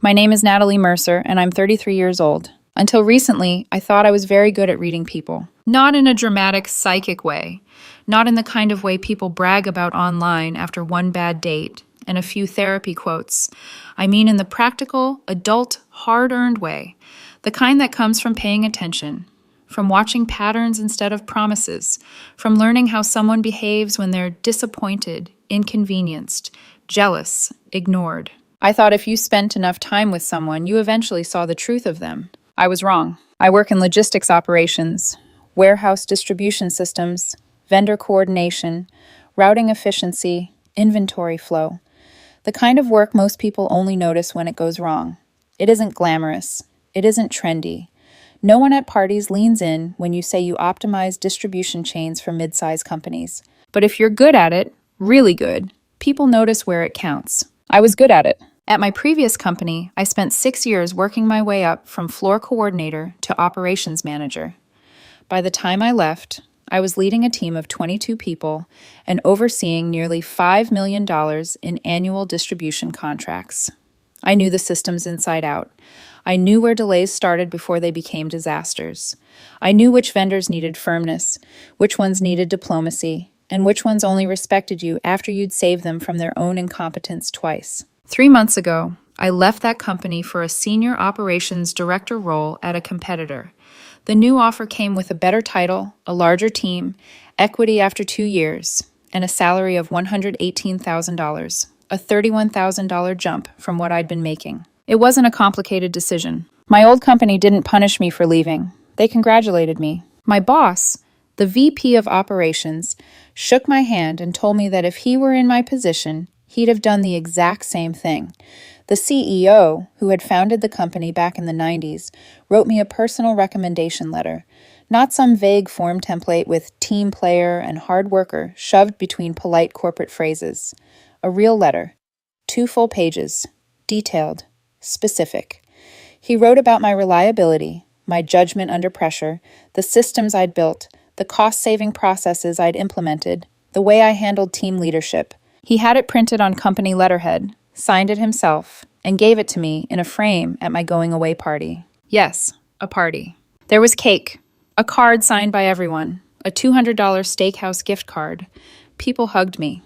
My name is Natalie Mercer, and I'm 33 years old. Until recently, I thought I was very good at reading people. Not in a dramatic, psychic way. Not in the kind of way people brag about online after one bad date and a few therapy quotes. I mean in the practical, adult, hard-earned way. The kind that comes from paying attention, from watching patterns instead of promises, from learning how someone behaves when they're disappointed, inconvenienced, jealous, ignored. I thought if you spent enough time with someone, you eventually saw the truth of them. I was wrong. I work in logistics operations, warehouse distribution systems, vendor coordination, routing efficiency, inventory flow. The kind of work most people only notice when it goes wrong. It isn't glamorous. It isn't trendy. No one at parties leans in when you say you optimize distribution chains for mid-size companies. But if you're good at it, really good, people notice where it counts. I was good at it. At my previous company, I spent 6 years working my way up from floor coordinator to operations manager. By the time I left, I was leading a team of 22 people and overseeing nearly $5 million in annual distribution contracts. I knew the systems inside out. I knew where delays started before they became disasters. I knew which vendors needed firmness, which ones needed diplomacy, and which ones only respected you after you'd saved them from their own incompetence twice. 3 months ago, I left that company for a senior operations director role at a competitor. The new offer came with a better title, a larger team, equity after 2 years, and a salary of $118,000, a $31,000 jump from what I'd been making. It wasn't a complicated decision. My old company didn't punish me for leaving. They congratulated me. My boss, the VP of operations, shook my hand and told me that if he were in my position, he'd have done the exact same thing. The CEO, who had founded the company back in the 90s, wrote me a personal recommendation letter, not some vague form template with team player and hard worker shoved between polite corporate phrases. A real letter. 2 full pages. Detailed. Specific. He wrote about my reliability, my judgment under pressure, the systems I'd built, the cost-saving processes I'd implemented, the way I handled team leadership. He had it printed on company letterhead, signed it himself, and gave it to me in a frame at my going-away party. Yes, a party. There was cake, a card signed by everyone, a $200 steakhouse gift card. People hugged me.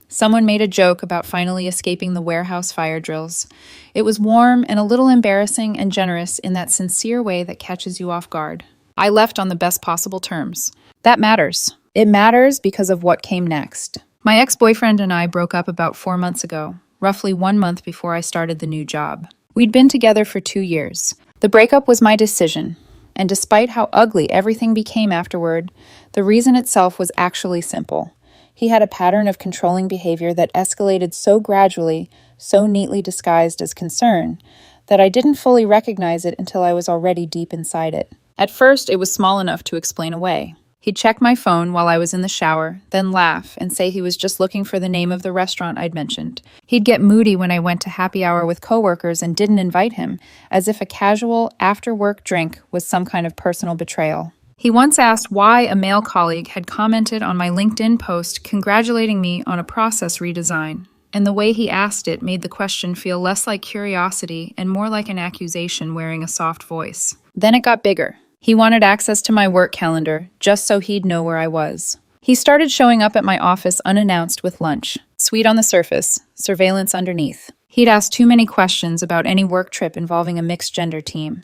Someone made a joke about finally escaping the warehouse fire drills. It was warm and a little embarrassing and generous in that sincere way that catches you off guard. I left on the best possible terms. That matters. It matters because of what came next. My ex-boyfriend and I broke up about 4 months ago, roughly 1 month before I started the new job. We'd been together for 2 years. The breakup was my decision, and despite how ugly everything became afterward, the reason itself was actually simple. He had a pattern of controlling behavior that escalated so gradually, so neatly disguised as concern, that I didn't fully recognize it until I was already deep inside it. At first, it was small enough to explain away. He'd check my phone while I was in the shower, then laugh and say he was just looking for the name of the restaurant I'd mentioned. He'd get moody when I went to happy hour with coworkers and didn't invite him, as if a casual after-work drink was some kind of personal betrayal. He once asked why a male colleague had commented on my LinkedIn post congratulating me on a process redesign, and the way he asked it made the question feel less like curiosity and more like an accusation wearing a soft voice. Then it got bigger. He wanted access to my work calendar, just so he'd know where I was. He started showing up at my office unannounced with lunch. Sweet on the surface, surveillance underneath. He'd ask too many questions about any work trip involving a mixed-gender team.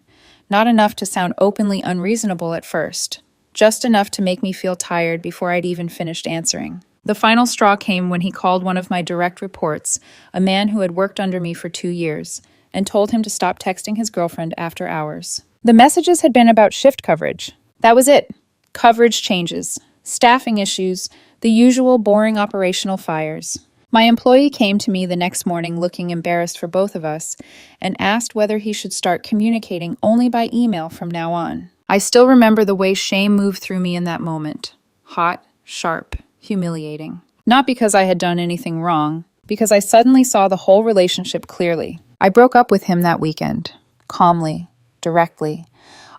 Not enough to sound openly unreasonable at first. Just enough to make me feel tired before I'd even finished answering. The final straw came when he called one of my direct reports, a man who had worked under me for 2 years, and told him to stop texting his girlfriend after hours. The messages had been about shift coverage. That was it. Coverage changes, staffing issues, the usual boring operational fires. My employee came to me the next morning looking embarrassed for both of us and asked whether he should start communicating only by email from now on. I still remember the way shame moved through me in that moment. Hot, sharp, humiliating. Not because I had done anything wrong, because I suddenly saw the whole relationship clearly. I broke up with him that weekend. Calmly, directly.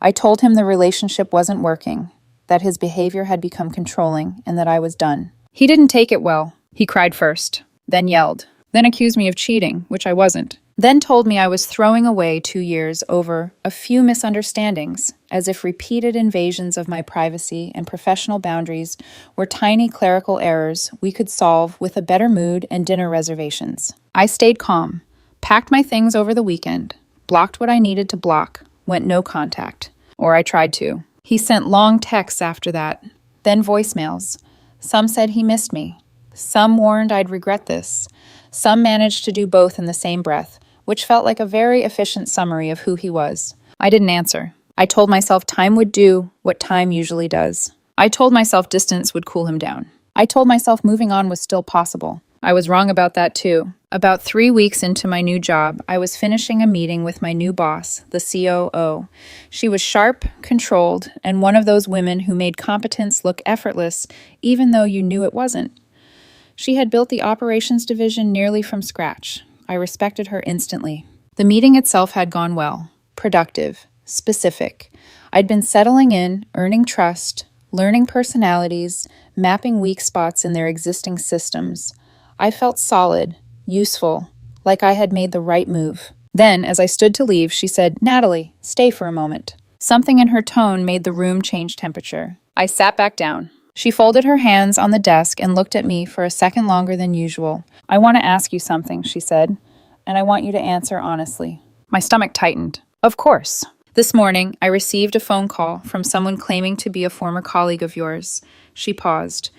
I told him the relationship wasn't working, that his behavior had become controlling, and that I was done. He didn't take it well. He cried first, then yelled, then accused me of cheating, which I wasn't. then told me I was throwing away 2 years over a few misunderstandings, as if repeated invasions of my privacy and professional boundaries were tiny clerical errors we could solve with a better mood and dinner reservations. I stayed calm, packed my things over the weekend, blocked what I needed to block, went no contact. Or I tried to. He sent long texts after that, then voicemails. Some said he missed me. Some warned I'd regret this. Some managed to do both in the same breath, which felt like a very efficient summary of who he was. I didn't answer. I told myself time would do what time usually does. I told myself distance would cool him down. I told myself moving on was still possible. I was wrong about that too. About 3 weeks into my new job, I was finishing a meeting with my new boss, the COO. She was sharp, controlled, and one of those women who made competence look effortless, even though you knew it wasn't. She had built the operations division nearly from scratch. I respected her instantly. The meeting itself had gone well, productive, specific. I'd been settling in, earning trust, learning personalities, mapping weak spots in their existing systems. I felt solid, useful, like I had made the right move. Then, as I stood to leave, she said, "Natalie, stay for a moment." Something in her tone made the room change temperature. I sat back down. She folded her hands on the desk and looked at me for a second longer than usual. "I want to ask you something," she said, "and I want you to answer honestly." My stomach tightened. "Of course." "This morning, I received a phone call from someone claiming to be a former colleague of yours." She paused.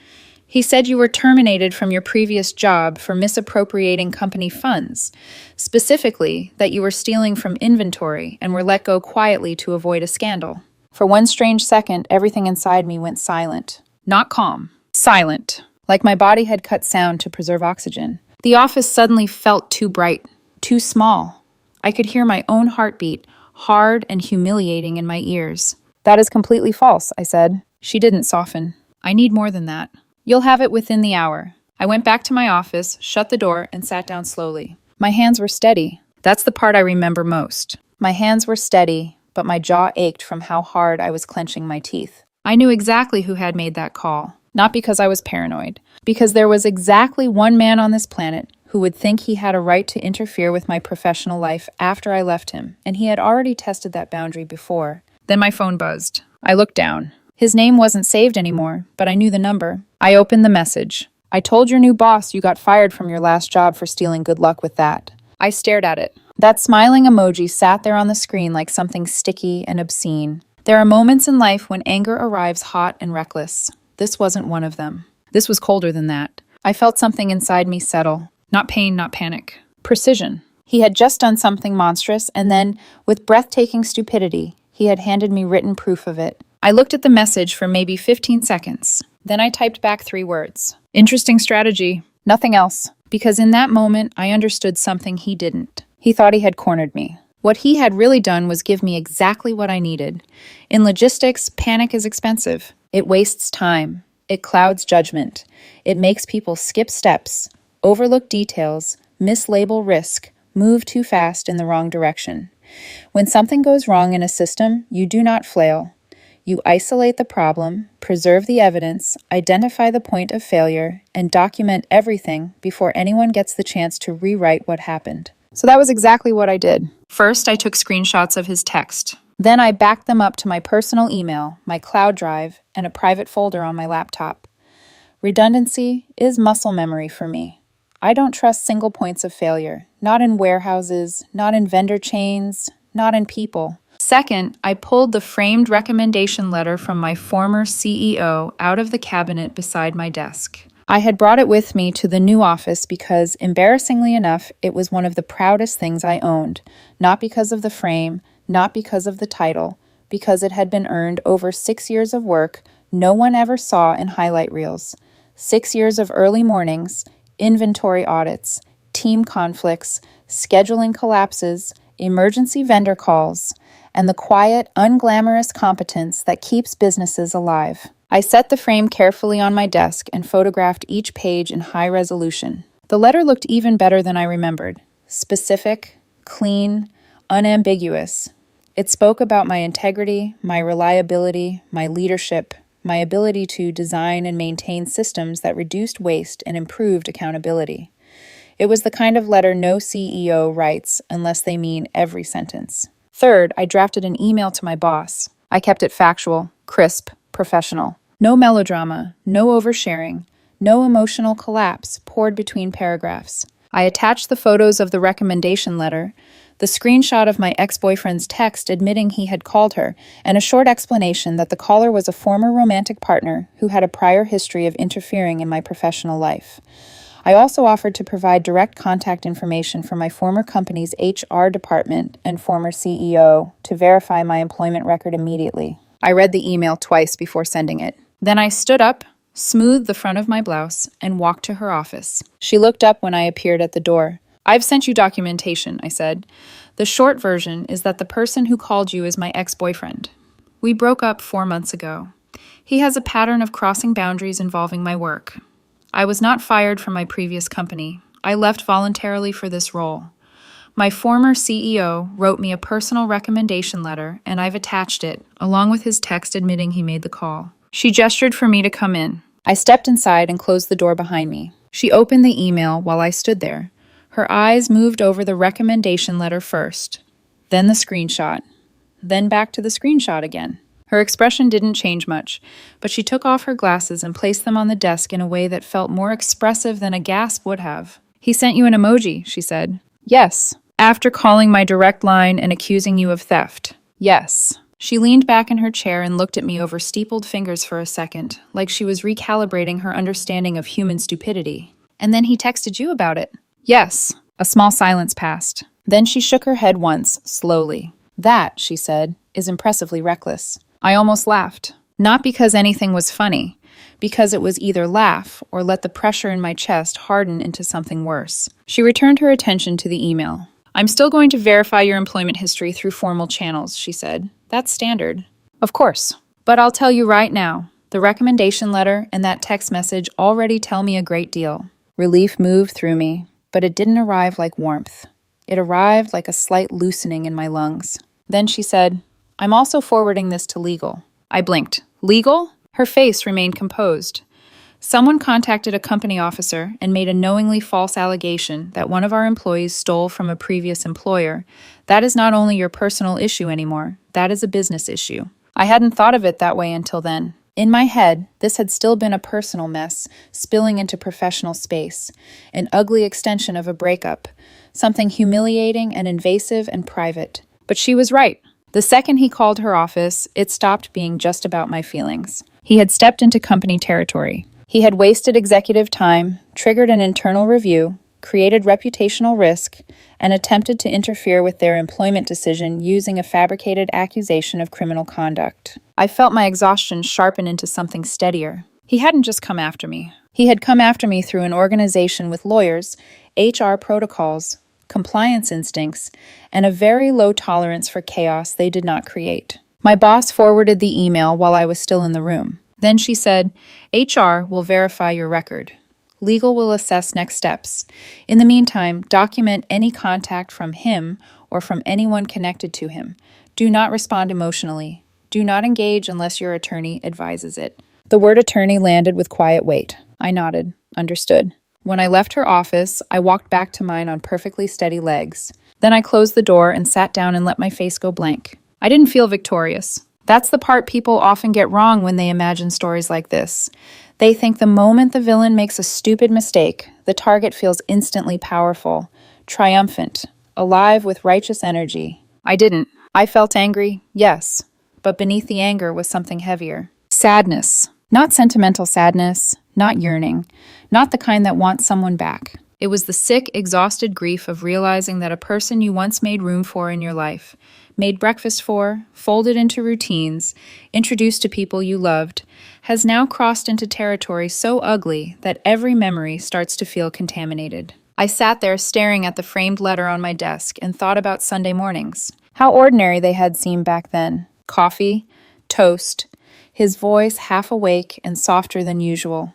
"He said you were terminated from your previous job for misappropriating company funds, specifically that you were stealing from inventory and were let go quietly to avoid a scandal." For one strange second, everything inside me went silent. Not calm, silent, like my body had cut sound to preserve oxygen. The office suddenly felt too bright, too small. I could hear my own heartbeat, hard and humiliating in my ears. "That is completely false," I said. She didn't soften. "I need more than that. You'll have it within the hour." I went back to my office, shut the door, and sat down slowly. My hands were steady. That's the part I remember most. My hands were steady, but my jaw ached from how hard I was clenching my teeth. I knew exactly who had made that call, not because I was paranoid, because there was exactly one man on this planet who would think he had a right to interfere with my professional life after I left him, and he had already tested that boundary before. Then my phone buzzed. I looked down. His name wasn't saved anymore, but I knew the number. I opened the message. "I told your new boss you got fired from your last job for stealing. Good luck with that." I stared at it. That smiling emoji sat there on the screen like something sticky and obscene. There are moments in life when anger arrives hot and reckless. This wasn't one of them. This was colder than that. I felt something inside me settle. Not pain, not panic. Precision. He had just done something monstrous, and then, with breathtaking stupidity, he had handed me written proof of it. I looked at the message for maybe 15 seconds. Then I typed back 3 words. "Interesting strategy." Nothing else. Because in that moment, I understood something he didn't. He thought he had cornered me. What he had really done was give me exactly what I needed. In logistics, panic is expensive. It wastes time. It clouds judgment. It makes people skip steps, overlook details, mislabel risk, move too fast in the wrong direction. When something goes wrong in a system, you do not flail. You isolate the problem, preserve the evidence, identify the point of failure, and document everything before anyone gets the chance to rewrite what happened. So that was exactly what I did. First, I took screenshots of his text. Then I backed them up to my personal email, my cloud drive, and a private folder on my laptop. Redundancy is muscle memory for me. I don't trust single points of failure, not in warehouses, not in vendor chains, not in people. Second, I pulled the framed recommendation letter from my former CEO out of the cabinet beside my desk. I had brought it with me to the new office because, embarrassingly enough, it was one of the proudest things I owned, not because of the frame, not because of the title, because it had been earned over 6 years of work no one ever saw in highlight reels. 6 years of early mornings, inventory audits, team conflicts, scheduling collapses, emergency vendor calls, and the quiet, unglamorous competence that keeps businesses alive. I set the frame carefully on my desk and photographed each page in high resolution. The letter looked even better than I remembered. Specific, clean, unambiguous. It spoke about my integrity, my reliability, my leadership, my ability to design and maintain systems that reduced waste and improved accountability. It was the kind of letter no CEO writes unless they mean every sentence. Third, I drafted an email to my boss. I kept it factual, crisp, professional. No melodrama, no oversharing, no emotional collapse poured between paragraphs. I attached the photos of the recommendation letter, the screenshot of my ex-boyfriend's text admitting he had called her, and a short explanation that the caller was a former romantic partner who had a prior history of interfering in my professional life. I also offered to provide direct contact information for my former company's HR department and former CEO to verify my employment record immediately. I read the email twice before sending it. Then I stood up, smoothed the front of my blouse, and walked to her office. She looked up when I appeared at the door. "I've sent you documentation," I said. "The short version is that the person who called you is my ex-boyfriend. We broke up 4 months ago. He has a pattern of crossing boundaries involving my work. I was not fired from my previous company. I left voluntarily for this role. My former CEO wrote me a personal recommendation letter, and I've attached it, along with his text admitting he made the call." She gestured for me to come in. I stepped inside and closed the door behind me. She opened the email while I stood there. Her eyes moved over the recommendation letter first, then the screenshot, then back to the screenshot again. Her expression didn't change much, but she took off her glasses and placed them on the desk in a way that felt more expressive than a gasp would have. "He sent you an emoji," she said. "Yes." "After calling my direct line and accusing you of theft." "Yes." She leaned back in her chair and looked at me over steepled fingers for a second, like she was recalibrating her understanding of human stupidity. "And then he texted you about it?" "Yes." A small silence passed. Then she shook her head once, slowly. "That," she said, "is impressively reckless." I almost laughed. Not because anything was funny, because it was either laugh or let the pressure in my chest harden into something worse. She returned her attention to the email. "I'm still going to verify your employment history through formal channels," she said. "That's standard." "Of course. But I'll tell you right now, the recommendation letter and that text message already tell me a great deal." Relief moved through me, but it didn't arrive like warmth. It arrived like a slight loosening in my lungs. Then she said, "I'm also forwarding this to legal." I blinked. "Legal?" Her face remained composed. "Someone contacted a company officer and made a knowingly false allegation that one of our employees stole from a previous employer. That is not only your personal issue anymore, that is a business issue." I hadn't thought of it that way until then. In my head, this had still been a personal mess, spilling into professional space, an ugly extension of a breakup, something humiliating and invasive and private. But she was right. The second he called her office, it stopped being just about my feelings. He had stepped into company territory. He had wasted executive time, triggered an internal review, created reputational risk, and attempted to interfere with their employment decision using a fabricated accusation of criminal conduct. I felt my exhaustion sharpen into something steadier. He hadn't just come after me. He had come after me through an organization with lawyers, HR protocols, compliance instincts, and a very low tolerance for chaos they did not create. My boss forwarded the email while I was still in the room. Then she said, "HR will verify your record. Legal will assess next steps. In the meantime, document any contact from him or from anyone connected to him. Do not respond emotionally. Do not engage unless your attorney advises it." The word attorney landed with quiet weight. I nodded, understood. When I left her office, I walked back to mine on perfectly steady legs. Then I closed the door and sat down and let my face go blank. I didn't feel victorious. That's the part people often get wrong when they imagine stories like this. They think the moment the villain makes a stupid mistake, the target feels instantly powerful, triumphant, alive with righteous energy. I didn't. I felt angry, yes, but beneath the anger was something heavier. Sadness. Not sentimental sadness, not yearning, not the kind that wants someone back. It was the sick, exhausted grief of realizing that a person you once made room for in your life, made breakfast for, folded into routines, introduced to people you loved, has now crossed into territory so ugly that every memory starts to feel contaminated. I sat there staring at the framed letter on my desk and thought about Sunday mornings. How ordinary they had seemed back then. Coffee, toast, his voice half awake and softer than usual.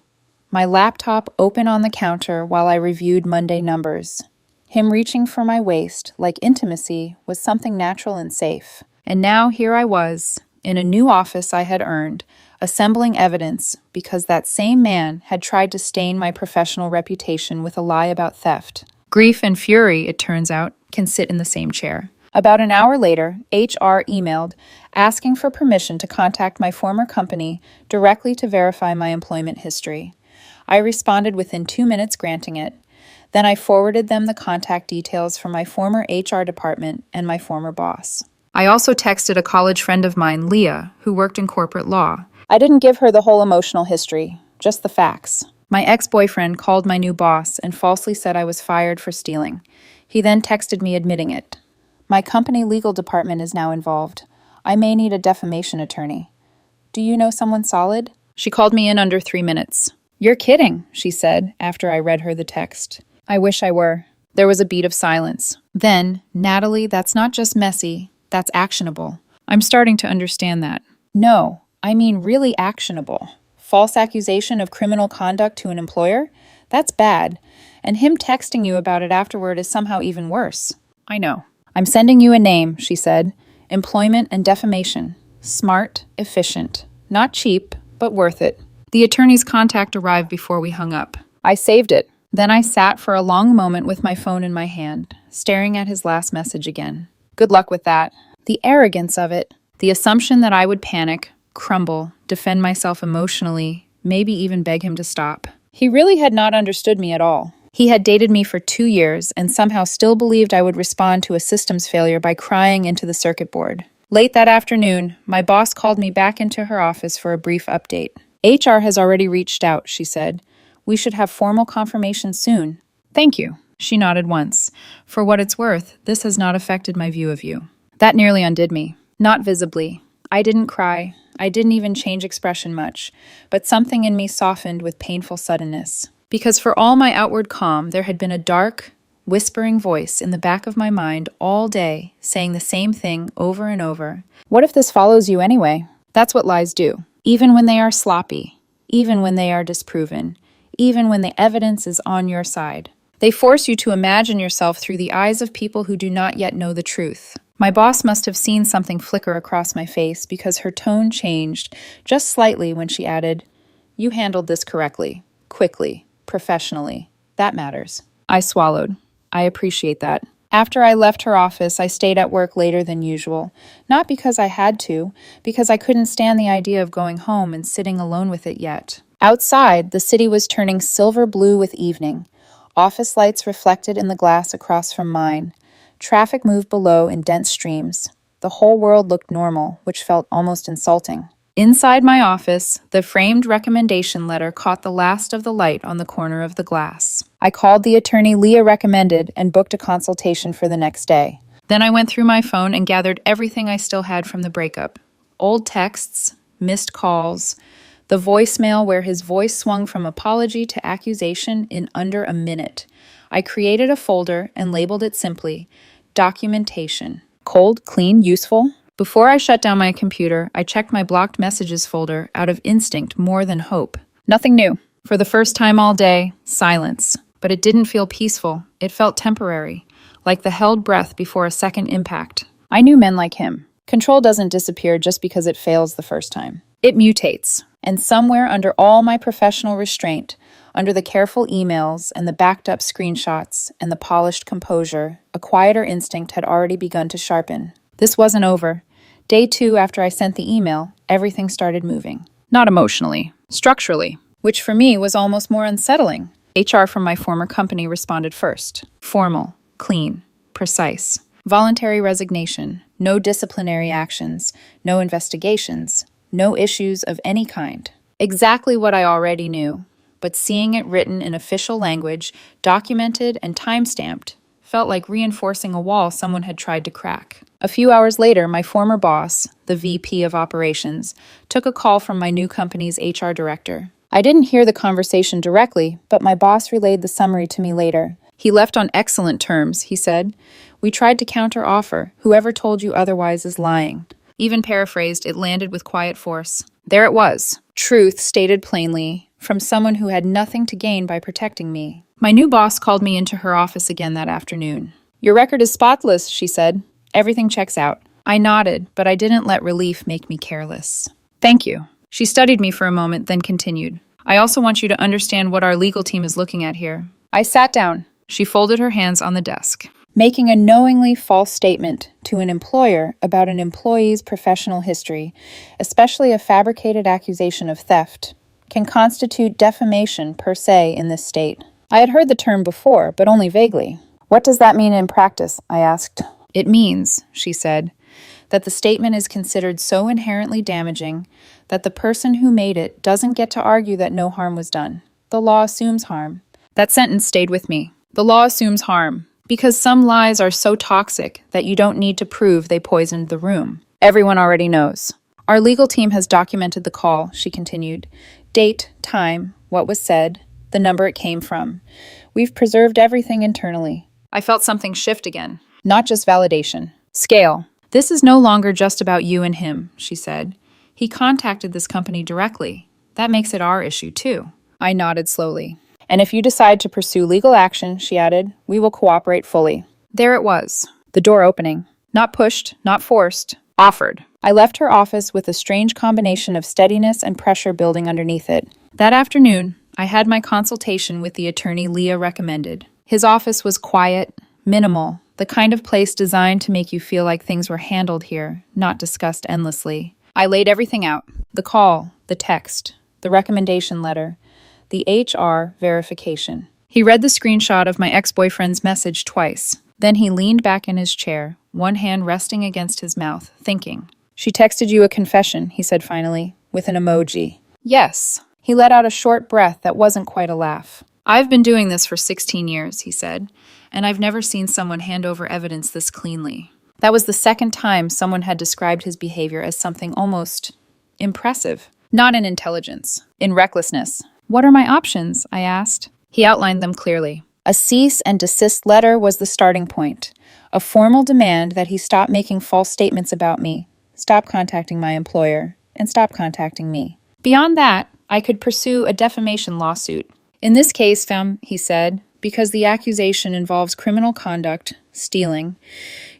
My laptop open on the counter while I reviewed Monday numbers. Him reaching for my waist, like intimacy, was something natural and safe. And now here I was, in a new office I had earned, assembling evidence because that same man had tried to stain my professional reputation with a lie about theft. Grief and fury, it turns out, can sit in the same chair. About an hour later, HR emailed asking for permission to contact my former company directly to verify my employment history. I responded within 2 minutes granting it. Then I forwarded them the contact details from my former HR department and my former boss. I also texted a college friend of mine, Leah, who worked in corporate law. I didn't give her the whole emotional history, just the facts. My ex-boyfriend called my new boss and falsely said I was fired for stealing. He then texted me admitting it. My company legal department is now involved. I may need a defamation attorney. Do you know someone solid? She called me in under 3 minutes. You're kidding, she said after I read her the text. I wish I were. There was a beat of silence. Then, Natalie, that's not just messy, that's actionable. I'm starting to understand that. No, I mean really actionable. False accusation of criminal conduct to an employer? That's bad. And him texting you about it afterward is somehow even worse. I know. I'm sending you a name, she said. Employment and defamation. Smart, efficient. Not cheap, but worth it. The attorney's contact arrived before we hung up. I saved it. Then I sat for a long moment with my phone in my hand, staring at his last message again. Good luck with that. The arrogance of it. The assumption that I would panic, crumble, defend myself emotionally, maybe even beg him to stop. He really had not understood me at all. He had dated me for 2 years and somehow still believed I would respond to a systems failure by crying into the circuit board. Late that afternoon, my boss called me back into her office for a brief update. HR has already reached out, she said. We should have formal confirmation soon. Thank you. She nodded once. For what it's worth, this has not affected my view of you. That nearly undid me. Not visibly. I didn't cry. I didn't even change expression much, but something in me softened with painful suddenness. Because for all my outward calm, there had been a dark, whispering voice in the back of my mind all day, saying the same thing over and over. What if this follows you anyway? That's what lies do. Even when they are sloppy, even when they are disproven, even when the evidence is on your side. They force you to imagine yourself through the eyes of people who do not yet know the truth. My boss must have seen something flicker across my face because her tone changed just slightly when she added, "You handled this correctly, quickly, professionally. That matters." I swallowed. I appreciate that. After I left her office, I stayed at work later than usual. Not because I had to, because I couldn't stand the idea of going home and sitting alone with it yet. Outside, the city was turning silver blue with evening. Office lights reflected in the glass across from mine. Traffic moved below in dense streams. The whole world looked normal, which felt almost insulting. Inside my office, the framed recommendation letter caught the last of the light on the corner of the glass. I called the attorney Leah recommended and booked a consultation for the next day. Then I went through my phone and gathered everything I still had from the breakup. Old texts, missed calls, the voicemail where his voice swung from apology to accusation in under a minute. I created a folder and labeled it simply, Documentation. Cold, clean, useful? Before I shut down my computer, I checked my blocked messages folder out of instinct more than hope. Nothing new. For the first time all day, silence. But it didn't feel peaceful. It felt temporary, like the held breath before a second impact. I knew men like him. Control doesn't disappear just because it fails the first time. It mutates. And somewhere under all my professional restraint, under the careful emails and the backed-up screenshots and the polished composure, a quieter instinct had already begun to sharpen. This wasn't over. Day 2 after I sent the email, everything started moving. Not emotionally, structurally, which for me was almost more unsettling. HR from my former company responded first. Formal, clean, precise. Voluntary resignation, no disciplinary actions, no investigations, no issues of any kind. Exactly what I already knew, but seeing it written in official language, documented and time-stamped, felt like reinforcing a wall someone had tried to crack. A few hours later, my former boss, the VP of Operations, took a call from my new company's HR director. I didn't hear the conversation directly, but my boss relayed the summary to me later. He left on excellent terms, he said. We tried to counter-offer. Whoever told you otherwise is lying. Even paraphrased, it landed with quiet force. There it was. Truth stated plainly, from someone who had nothing to gain by protecting me. My new boss called me into her office again that afternoon. Your record is spotless, she said. Everything checks out. I nodded, but I didn't let relief make me careless. Thank you. She studied me for a moment, then continued. I also want you to understand what our legal team is looking at here. I sat down. She folded her hands on the desk. Making a knowingly false statement to an employer about an employee's professional history, especially a fabricated accusation of theft, can constitute defamation per se in this state. I had heard the term before, but only vaguely. What does that mean in practice? I asked. It means, she said, that the statement is considered so inherently damaging that the person who made it doesn't get to argue that no harm was done. The law assumes harm. That sentence stayed with me. The law assumes harm, because some lies are so toxic that you don't need to prove they poisoned the room. Everyone already knows. Our legal team has documented the call, she continued. Date, time, what was said, the number it came from. We've preserved everything internally. I felt something shift again. Not just validation. Scale. This is no longer just about you and him, she said. He contacted this company directly. That makes it our issue, too. I nodded slowly. And if you decide to pursue legal action, she added, we will cooperate fully. There it was. The door opening. Not pushed, not forced. Offered. I left her office with a strange combination of steadiness and pressure building underneath it. That afternoon, I had my consultation with the attorney Leah recommended. His office was quiet, minimal, the kind of place designed to make you feel like things were handled here, not discussed endlessly. I laid everything out. The call, the text, the recommendation letter, the HR verification. He read the screenshot of my ex-boyfriend's message twice. Then he leaned back in his chair, one hand resting against his mouth, thinking. She texted you a confession, he said finally, with an emoji. Yes. He let out a short breath that wasn't quite a laugh. I've been doing this for 16 years, he said, and I've never seen someone hand over evidence this cleanly. That was the second time someone had described his behavior as something almost impressive. Not in intelligence, in recklessness. What are my options? I asked. He outlined them clearly. A cease and desist letter was the starting point. A formal demand that he stop making false statements about me, stop contacting my employer, and stop contacting me. Beyond that, I could pursue a defamation lawsuit. In this case, he said, because the accusation involves criminal conduct, stealing,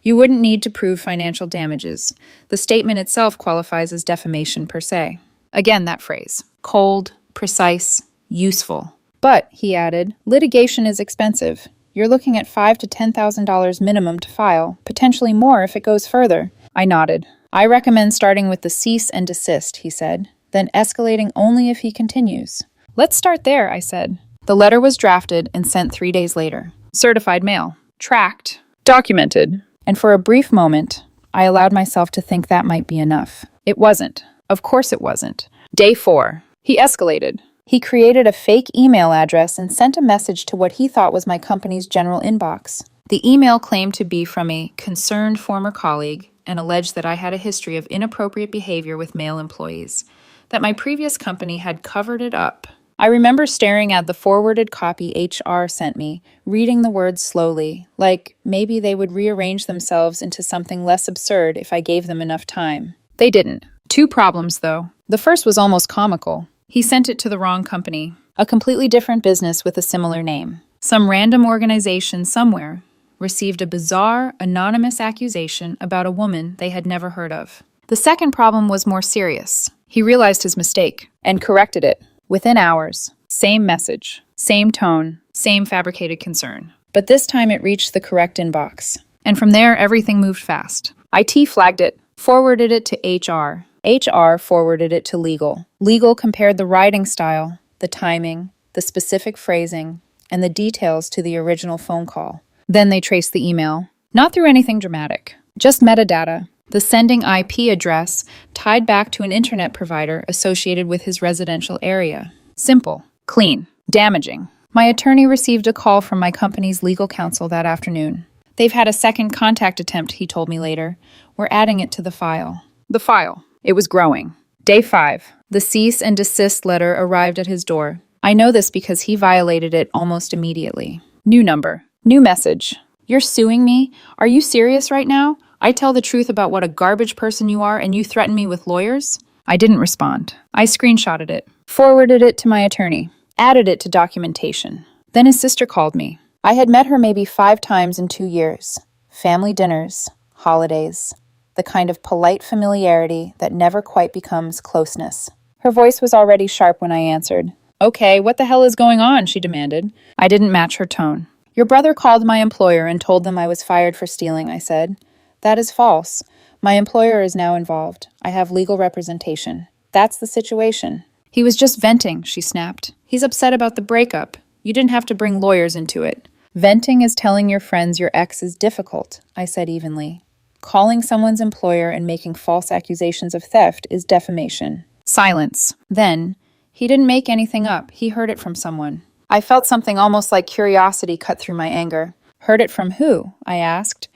you wouldn't need to prove financial damages. The statement itself qualifies as defamation per se. Again, that phrase. Cold, precise, useful. But, he added, litigation is expensive. You're looking at $5,000 to $10,000 minimum to file, potentially more if it goes further. I nodded. I recommend starting with the cease and desist, he said, then escalating only if he continues. Let's start there, I said. The letter was drafted and sent 3 days later. Certified mail. Tracked. Documented. And for a brief moment, I allowed myself to think that might be enough. It wasn't. Of course it wasn't. Day 4. He escalated. He created a fake email address and sent a message to what he thought was my company's general inbox. The email claimed to be from a concerned former colleague and alleged that I had a history of inappropriate behavior with male employees, that my previous company had covered it up. I remember staring at the forwarded copy HR sent me, reading the words slowly, like maybe they would rearrange themselves into something less absurd if I gave them enough time. They didn't. 2 problems, though. The first was almost comical. He sent it to the wrong company, a completely different business with a similar name. Some random organization somewhere received a bizarre, anonymous accusation about a woman they had never heard of. The second problem was more serious. He realized his mistake and corrected it. Within hours, same message, same tone, same fabricated concern. But this time it reached the correct inbox. And from there, everything moved fast. IT flagged it, forwarded it to HR. HR forwarded it to legal. Legal compared the writing style, the timing, the specific phrasing, and the details to the original phone call. Then they traced the email. Not through anything dramatic, just metadata. The sending IP address tied back to an internet provider associated with his residential area. Simple, clean, damaging. My attorney received a call from my company's legal counsel that afternoon. They've had a second contact attempt, he told me later. We're adding it to the file. The file. It was growing. Day 5. The cease and desist letter arrived at his door. I know this because he violated it almost immediately. New number. New message. You're suing me? Are you serious right now? I tell the truth about what a garbage person you are and you threaten me with lawyers? I didn't respond. I screenshotted it, forwarded it to my attorney, added it to documentation. Then his sister called me. I had met her maybe 5 times in 2 years. Family dinners, holidays, the kind of polite familiarity that never quite becomes closeness. Her voice was already sharp when I answered. Okay, what the hell is going on? She demanded. I didn't match her tone. Your brother called my employer and told them I was fired for stealing, I said. That is false. My employer is now involved. I have legal representation. That's the situation. He was just venting, she snapped. He's upset about the breakup. You didn't have to bring lawyers into it. Venting is telling your friends your ex is difficult, I said evenly. Calling someone's employer and making false accusations of theft is defamation. Silence. Then, he didn't make anything up. He heard it from someone. I felt something almost like curiosity cut through my anger. Heard it from who? I asked.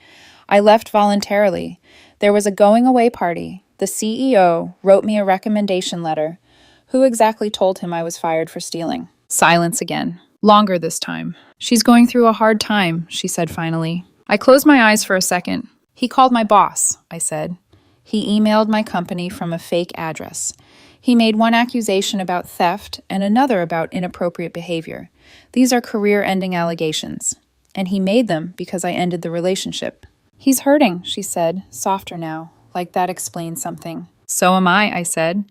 I left voluntarily. There was a going-away party. The CEO wrote me a recommendation letter. Who exactly told him I was fired for stealing? Silence again. Longer this time. She's going through a hard time, she said finally. I closed my eyes for a second. He called my boss, I said. He emailed my company from a fake address. He made one accusation about theft and another about inappropriate behavior. These are career-ending allegations. And he made them because I ended the relationship. He's hurting, she said, softer now, like that explains something. So am I said.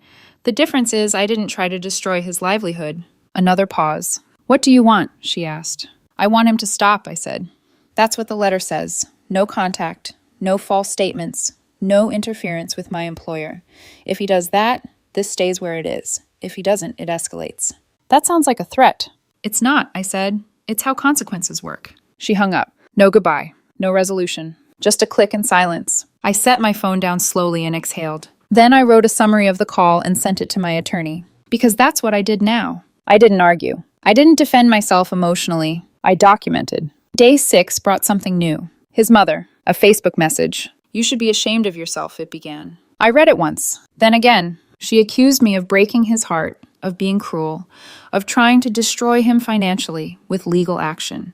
The difference is I didn't try to destroy his livelihood. Another pause. What do you want? She asked. I want him to stop, I said. That's what the letter says. No contact, no false statements, no interference with my employer. If he does that, this stays where it is. If he doesn't, it escalates. That sounds like a threat. It's not, I said. It's how consequences work. She hung up. No goodbye. No resolution. Just a click and silence. I set my phone down slowly and exhaled. Then I wrote a summary of the call and sent it to my attorney. Because that's what I did now. I didn't argue. I didn't defend myself emotionally. I documented. Day 6 brought something new. His mother. A Facebook message. You should be ashamed of yourself, it began. I read it once. Then again. She accused me of breaking his heart, of being cruel, of trying to destroy him financially with legal action.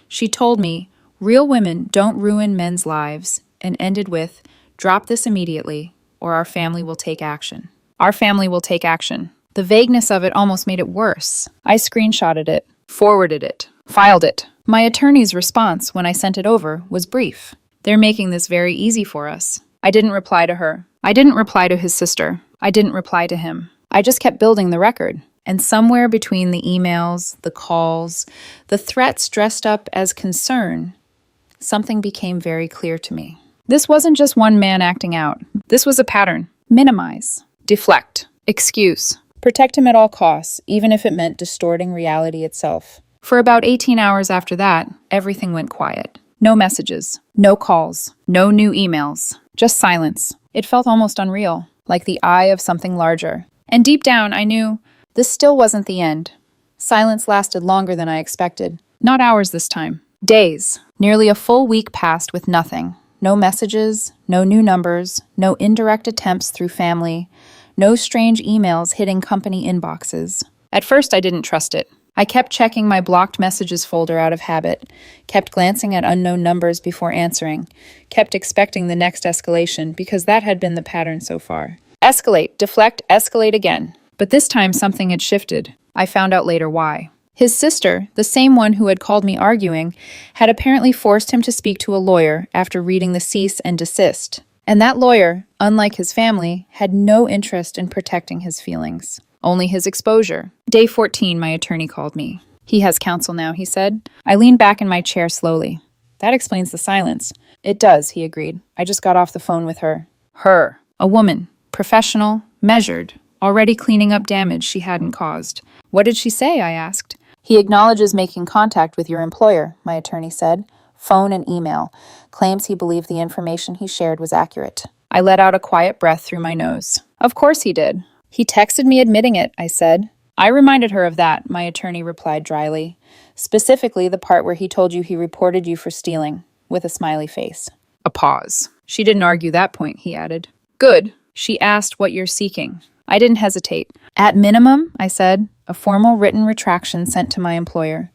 She told me, real women don't ruin men's lives, and ended with, drop this immediately, or our family will take action. Our family will take action. The vagueness of it almost made it worse. I screenshotted it, forwarded it, filed it. My attorney's response when I sent it over was brief. They're making this very easy for us. I didn't reply to her. I didn't reply to his sister. I didn't reply to him. I just kept building the record. And somewhere between the emails, the calls, the threats dressed up as concern, something became very clear to me. This wasn't just one man acting out. This was a pattern. Minimize. Deflect. Excuse. Protect him at all costs, even if it meant distorting reality itself. For about 18 hours after that, everything went quiet. No messages. No calls. No new emails. Just silence. It felt almost unreal, like the eye of something larger. And deep down, I knew this still wasn't the end. Silence lasted longer than I expected. Not hours this time. Days. Nearly a full week passed with nothing. No messages, no new numbers, no indirect attempts through family, no strange emails hitting company inboxes. At first, I didn't trust it. I kept checking my blocked messages folder out of habit, kept glancing at unknown numbers before answering, kept expecting the next escalation because that had been the pattern so far. Escalate, deflect, escalate again. But this time something had shifted. I found out later why. His sister, the same one who had called me arguing, had apparently forced him to speak to a lawyer after reading the cease and desist. And that lawyer, unlike his family, had no interest in protecting his feelings. Only his exposure. Day 14, my attorney called me. He has counsel now, he said. I leaned back in my chair slowly. That explains the silence. It does, he agreed. I just got off the phone with her. Her. A woman. Professional. Measured. Already cleaning up damage she hadn't caused. What did she say? I asked. He acknowledges making contact with your employer, my attorney said. Phone and email. Claims he believed the information he shared was accurate. I let out a quiet breath through my nose. Of course he did. He texted me admitting it, I said. I reminded her of that, my attorney replied dryly. Specifically the part where he told you he reported you for stealing, with a smiley face. A pause. She didn't argue that point, he added. Good. She asked what you're seeking. I didn't hesitate. At minimum, I said, a formal written retraction sent to my employer,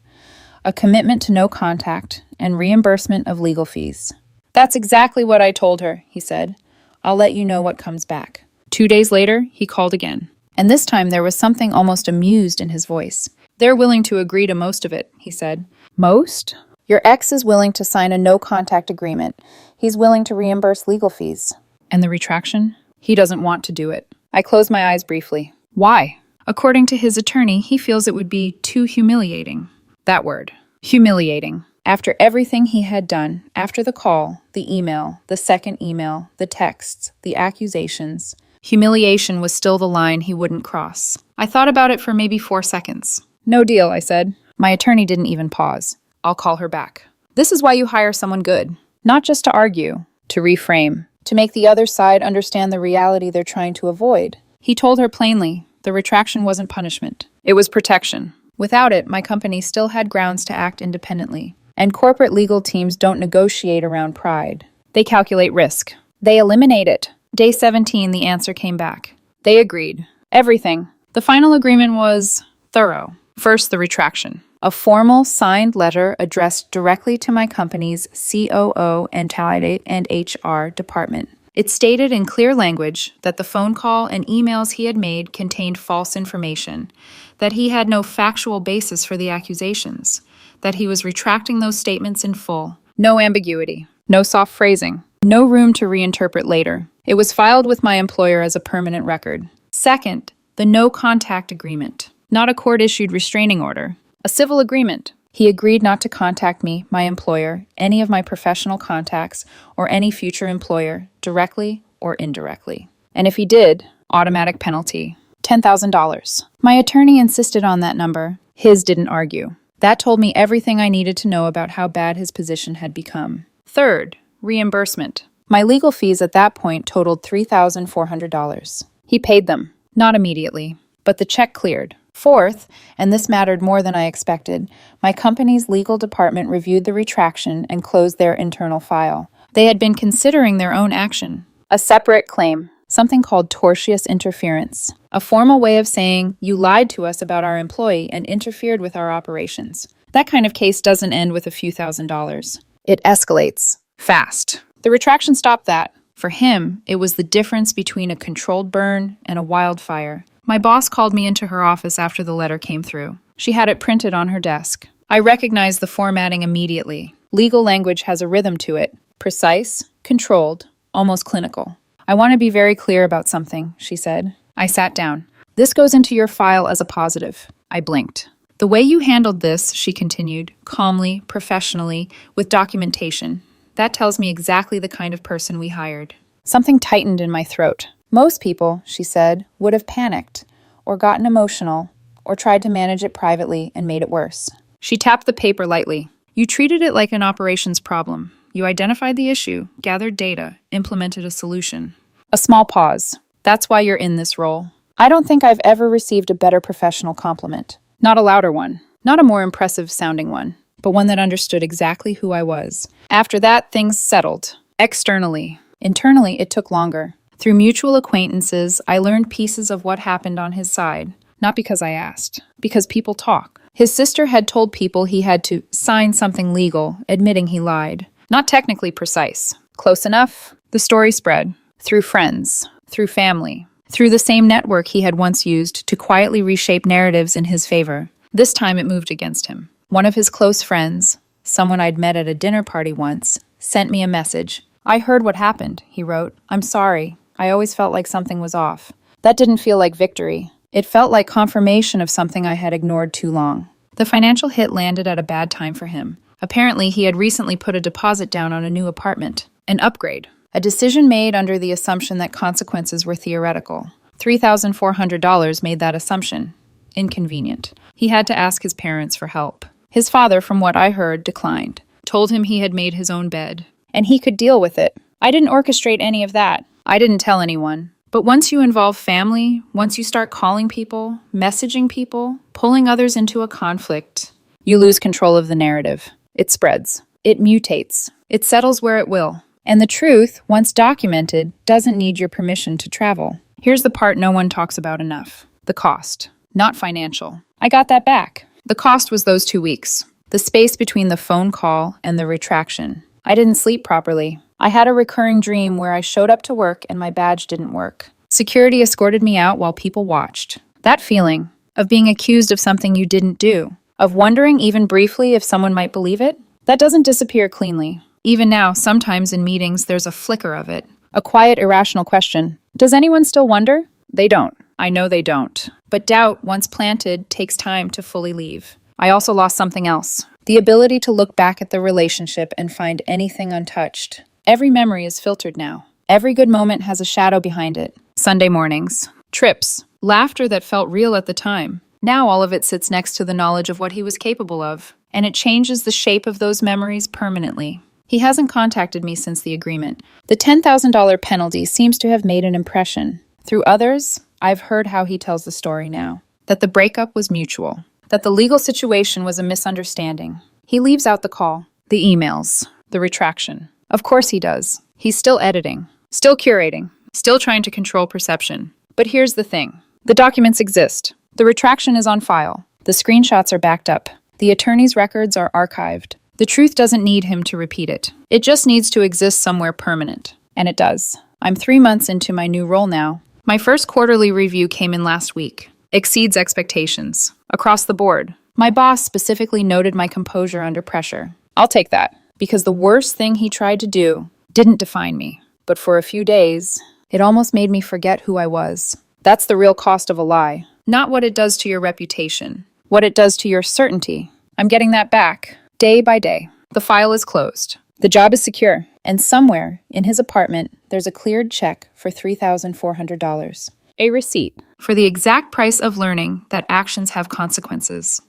a commitment to no contact, and reimbursement of legal fees. That's exactly what I told her, he said. I'll let you know what comes back. 2 days later, he called again. And this time there was something almost amused in his voice. They're willing to agree to most of it, he said. Most? Your ex is willing to sign a no-contact agreement. He's willing to reimburse legal fees. And the retraction? He doesn't want to do it. I closed my eyes briefly. Why? According to his attorney, he feels it would be too humiliating. That word. Humiliating. After everything he had done, after the call, the email, the second email, the texts, the accusations, humiliation was still the line he wouldn't cross. I thought about it for maybe 4 seconds. No deal, I said. My attorney didn't even pause. I'll call her back. This is why you hire someone good. Not just to argue, to reframe, to make the other side understand the reality they're trying to avoid. He told her plainly, the retraction wasn't punishment. It was protection. Without it, my company still had grounds to act independently. And corporate legal teams don't negotiate around pride. They calculate risk. They eliminate it. Day 17, the answer came back. They agreed. Everything. The final agreement was thorough. First, the retraction. A formal, signed letter addressed directly to my company's COO and Talent and HR department. It stated in clear language that the phone call and emails he had made contained false information, that he had no factual basis for the accusations, that he was retracting those statements in full. No ambiguity, no soft phrasing, no room to reinterpret later. It was filed with my employer as a permanent record. Second, the no contact agreement, not a court-issued restraining order, a civil agreement. He agreed not to contact me, my employer, any of my professional contacts, or any future employer, directly or indirectly. And if he did, automatic penalty, $10,000. My attorney insisted on that number. His didn't argue. That told me everything I needed to know about how bad his position had become. Third, reimbursement. My legal fees at that point totaled $3,400. He paid them, not immediately, but the check cleared. Fourth, and this mattered more than I expected, my company's legal department reviewed the retraction and closed their internal file. They had been considering their own action. A separate claim, something called tortious interference, a formal way of saying, you lied to us about our employee and interfered with our operations. That kind of case doesn't end with a few $1,000s. It escalates. Fast. The retraction stopped that. For him, it was the difference between a controlled burn and a wildfire. My boss called me into her office after the letter came through. She had it printed on her desk. I recognized the formatting immediately. Legal language has a rhythm to it. Precise, controlled, almost clinical. I want to be very clear about something, she said. I sat down. This goes into your file as a positive. I blinked. The way you handled this, she continued, calmly, professionally, with documentation. That tells me exactly the kind of person we hired. Something tightened in my throat. Most people, she said, would have panicked, or gotten emotional, or tried to manage it privately and made it worse. She tapped the paper lightly. You treated it like an operations problem. You identified the issue, gathered data, implemented a solution. A small pause. That's why you're in this role. I don't think I've ever received a better professional compliment. Not a louder one, not a more impressive sounding one, but one that understood exactly who I was. After that, things settled. Externally. Internally, it took longer. Through mutual acquaintances, I learned pieces of what happened on his side. Not because I asked, because people talk. His sister had told people he had to sign something legal, admitting he lied. Not technically precise. Close enough? The story spread. Through friends. Through family. Through the same network he had once used to quietly reshape narratives in his favor. This time it moved against him. One of his close friends, someone I'd met at a dinner party once, sent me a message. I heard what happened, he wrote. I'm sorry. I always felt like something was off. That didn't feel like victory. It felt like confirmation of something I had ignored too long. The financial hit landed at a bad time for him. Apparently, he had recently put a deposit down on a new apartment. An upgrade. A decision made under the assumption that consequences were theoretical. $3,400 made that assumption inconvenient. He had to ask his parents for help. His father, from what I heard, declined. Told him he had made his own bed. And he could deal with it. I didn't orchestrate any of that. I didn't tell anyone. But once you involve family, once you start calling people, messaging people, pulling others into a conflict, you lose control of the narrative. It spreads. It mutates. It settles where it will. And the truth, once documented, doesn't need your permission to travel. Here's the part no one talks about enough. The cost. Not financial. I got that back. The cost was those 2 weeks. The space between the phone call and the retraction. I didn't sleep properly. I had a recurring dream where I showed up to work and my badge didn't work. Security escorted me out while people watched. That feeling of being accused of something you didn't do, of wondering even briefly if someone might believe it, that doesn't disappear cleanly. Even now, sometimes in meetings, there's a flicker of it. A quiet, irrational question. Does anyone still wonder? They don't. I know they don't. But doubt, once planted, takes time to fully leave. I also lost something else. The ability to look back at the relationship and find anything untouched. Every memory is filtered now. Every good moment has a shadow behind it. Sunday mornings. Trips. Laughter that felt real at the time. Now all of it sits next to the knowledge of what he was capable of, and it changes the shape of those memories permanently. He hasn't contacted me since the agreement. The $10,000 penalty seems to have made an impression. Through others, I've heard how he tells the story now. That the breakup was mutual. That the legal situation was a misunderstanding. He leaves out the call, the emails, the retraction. Of course he does. He's still editing, still curating, still trying to control perception. But here's the thing. The documents exist. The retraction is on file. The screenshots are backed up. The attorney's records are archived. The truth doesn't need him to repeat it. It just needs to exist somewhere permanent. And it does. I'm 3 months into my new role now. My first quarterly review came in last week. Exceeds expectations. Across the board. My boss specifically noted my composure under pressure. I'll take that, because the worst thing he tried to do didn't define me. But for a few days, it almost made me forget who I was. That's the real cost of a lie. Not what it does to your reputation. What it does to your certainty. I'm getting that back. Day by day. The file is closed. The job is secure. And somewhere, in his apartment, there's a cleared check for $3,400. A receipt for the exact price of learning that actions have consequences.